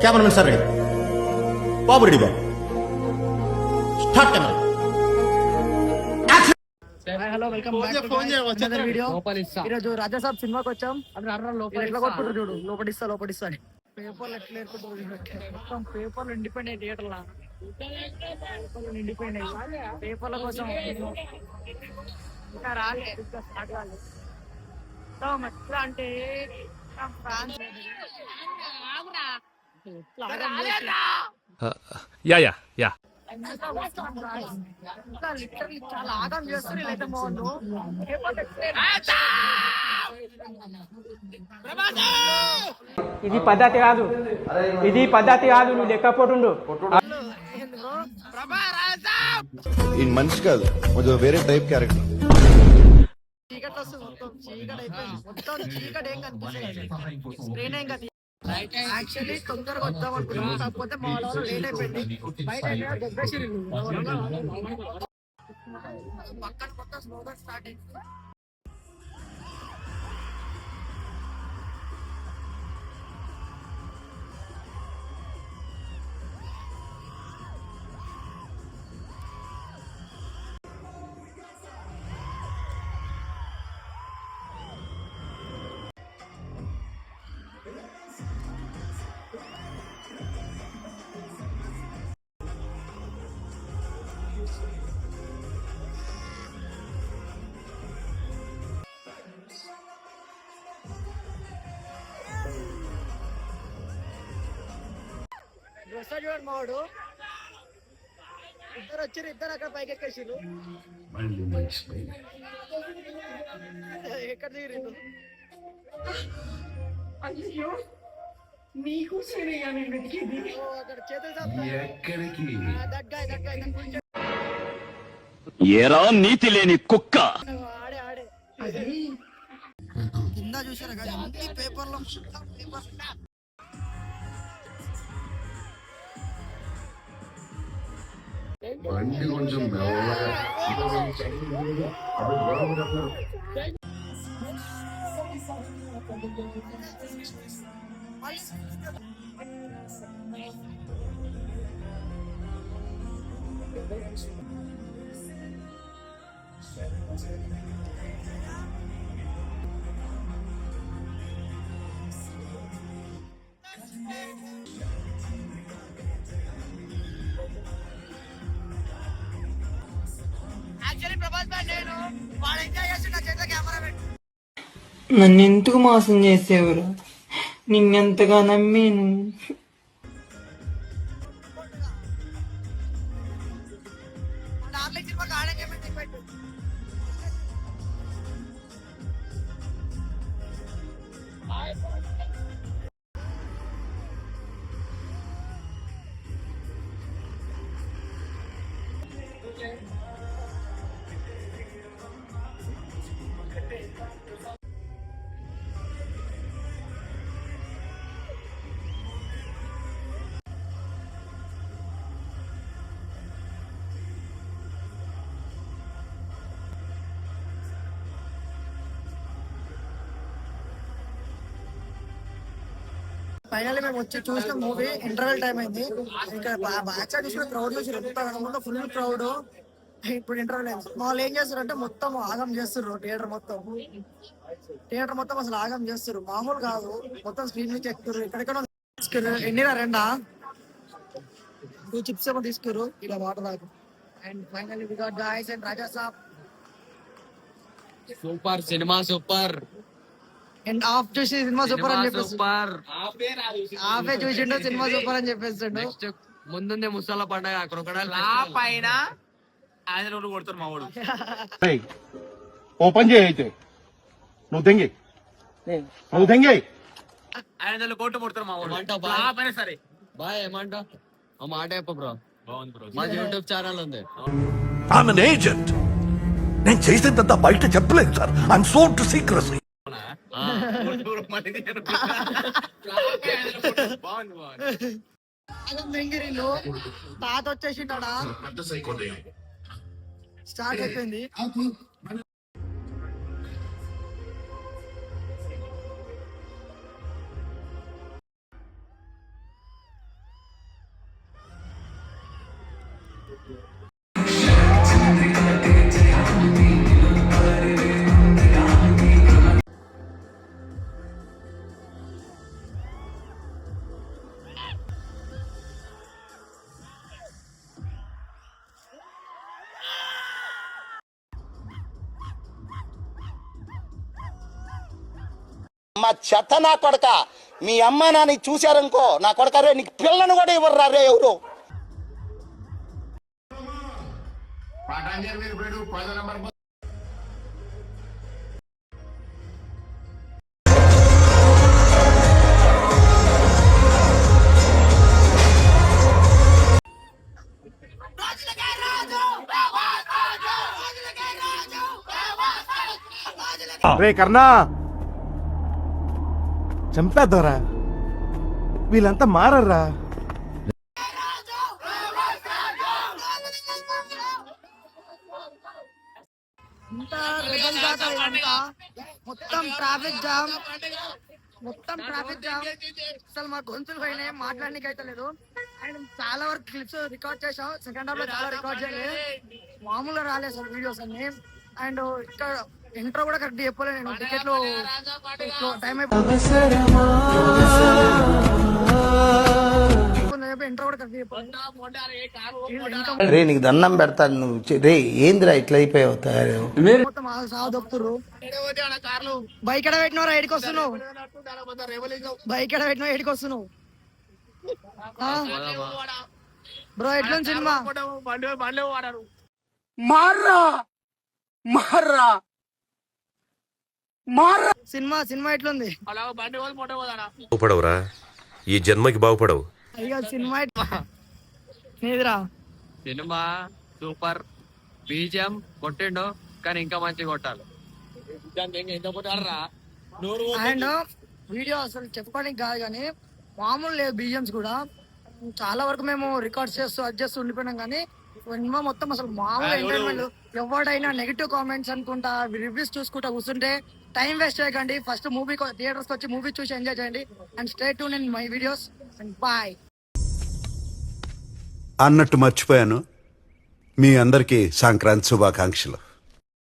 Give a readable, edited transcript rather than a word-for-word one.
Cameraman sir ready Babu ready Babu start camera hello welcome back to another video. ఈరోజు రాజాసాబ్ సినిమాకి వచ్చాం. ఎట్లా కొట్టుకుంటారు చూడు, లోపడిస్తా అని పేపర్లు ఎట్లా ఏర్పడుతుంది. మొత్తం పేపర్లు ఇండిపెండెంట్ థియేటర్లా ఇండిపెండెంట్ పేపర్ల కోసం ఇంకా రాలేదు, ఇంకా స్టార్ట్ కాలేదు. మొత్తం ఎట్లా అంటే యా ఇంకా లిటరల్లీ చాలా ఆగం చేస్తారు. వీళ్ళైతే బాగుండు. ఇది పద్ధతి కాదు, ఇది పద్ధతి కాదు. నువ్వు లెక్కపోతుండు ఈ మనిషి కాదు, కొంచెం వేరే టైప్ క్యారెక్టర్. చీకటి వస్తుంది, మొత్తం చీకటి అయిపోయింది. మొత్తం చీకటి ఏం కనిపిస్తుంది, స్క్రీన్ ఏం కనిపిస్తుంది. యాక్చువల్లీ తొందరగా వద్దాం అనుకున్నాం, కాకపోతే మా వాళ్ళు లేట్ అయిపోయింది. బయట పక్కన మొత్తం స్లోగా స్టార్ట్ అయింది. చూడండి మావాడు, ఇద్దరు వచ్చారు, ఇద్దరు అక్కడ పైకి ఎక్కేసారు. ఎక్కడ దిగిరు అక్కడ చేతులు ఏరా నీతి లేని కుక్క. ఆడే ఆడే కింద చూసారా కదా, అన్ని పేపర్లో పేపర్. బండి కొంచెం మెల్లగా నన్ను ఎందుకు మోసం చేసేవారు? నిన్నెంతగా నమ్మాను. ఫైనల్లీ మేము వచ్చి చూసిన మూవీ ఇంటర్వెల్ టైం అయింది. ఇక్కడ బ్యాక్ సైడ్ చూసిన క్రౌడ్ నుంచి ఎంత ఫుల్ క్రౌడ్. ఇప్పుడు ఇంటర్వెల్ అయింది. వాళ్ళు ఏం చేస్తారు అంటే మొత్తం ఆగం చేస్తారు. థియేటర్ మొత్తం అసలు ఆగం చేస్తారు, మామూలు కాదు. మొత్తం స్క్రీన్ నుంచి ఎక్కుతారు, ఎక్కడెక్కడ ఎన్నిరా రెండా 2 చిప్స్ ఏమో తీసుకురు, ఇలా వాటర్ తాగు. And finally we got guys and Raja Saab. Super cinema, super. And ఆఫ్ చూసి సినిమా సూపర్ అని చెప్పేసి ఆఫే చూసిండు సినిమా సూపర్ అని చెప్పేస్తుండు. ముందుందే ముసల పండగ క్రొకడైల్ పైన ఆయన రోడ్డు కొడతారు మా వాడు. ఓపెన్ చేయి అయితే నువ్వు దెంగి ఆయన కోటు కొడతారు మా వాడు పైన. సరే బాయ్ ఏమంటా ఆ మాట చెప్ప బ్రో. బాగుంది బ్రో, మా యూట్యూబ్ ఛానల్ ఉంది. I'm an agent. నేను చేసేదంతా బయట చెప్పలేదు sir. I'm so to secrecy. మెంగిరిలో తాత వచ్చేసింటాడా, స్టార్ట్ అయిపోయింది. మా చెత్త నా కొడక, మీ అమ్మ నాన్న చూశారనుకో నా కొడక, రే నీకు పిల్లను కూడా ఇవ్వరు రే ఎవరు. రే కర్ణా, చంపేద్దారా, వీళ్ళంతా మారర్రా. ఇంత రెబల్ దాకా ఇదంతా మొత్తం ట్రాఫిక్ జామ్, మొత్తం ట్రాఫిక్ జామ్. అసలు మా గొంతులు పోయినాయి, మాట్లాడడానికి అయితే లేదు. అండ్ చాలా వరకు క్లిప్స్ రికార్డ్ చేసాం, సెకండ్ హాఫ్ లో చాలా రికార్డ్ చేయలేదు, మామూలుగా రాలేదు అసలు వీడియోస్ అన్ని. అండ్ ఇక్కడ ఇంట్రో కూడా కరెక్ట్ చెప్పలేదు నేను, టికెట్లు టైం అయిపోయింది, ఇంట్రో కూడా కరెక్ట్ చెప్పలేదు. రే నీకు దండం పెడతాను, నువ్వు రే ఏందిరా ఇట్లా అయిపోయావు తయారు. మొత్తం సాగు దొక్కుతురు. బైక్ ఎడ పెట్టినవరా, ఎడికి వస్తున్నావు? బైక్ ఎడ పెట్టినావు, ఎడికి వస్తున్నావు? బ్రో ఎట్లుంది సినిమా? సినిమా ఎట్లుంది? బాగుపడవురా, ఈ జన్మకి బాగుపడవు. అయ్యో సినిమా లేదురా. సినిమా సూపర్, బీజిఎం కొట్టిండు కానీ ఇంకా మంచిగా కొట్టాలి. అండ్ వీడియో అసలు చెప్పడానికి కాదు కానీ మామూలు లేదు, బీజిఎంస్ కూడా చాలా వరకు మేము రికార్డ్ చేస్తూ అడ్జస్ట్ చేస్తూ ఉండిపోయినాం. కానీ సినిమా మొత్తం అసలు మామూలు ఎంటర్టైన్మెంట్. ఎవడైనా నెగిటివ్ కామెంట్స్ అనుకుంటా, రివ్యూస్ చూసుకుంటా కూర్చుంటే టైం వేస్ట్ చేయకండి. ఫస్ట్ మూవీ థియేటర్స్ వచ్చి మూవీ చూసి ఎంజాయ్ చేయండి. And stay tune in my videos and bye. అన్నట్టు మర్చిపోయాను, మీ అందరికీ సంక్రాంతి శుభాకాంక్షలు.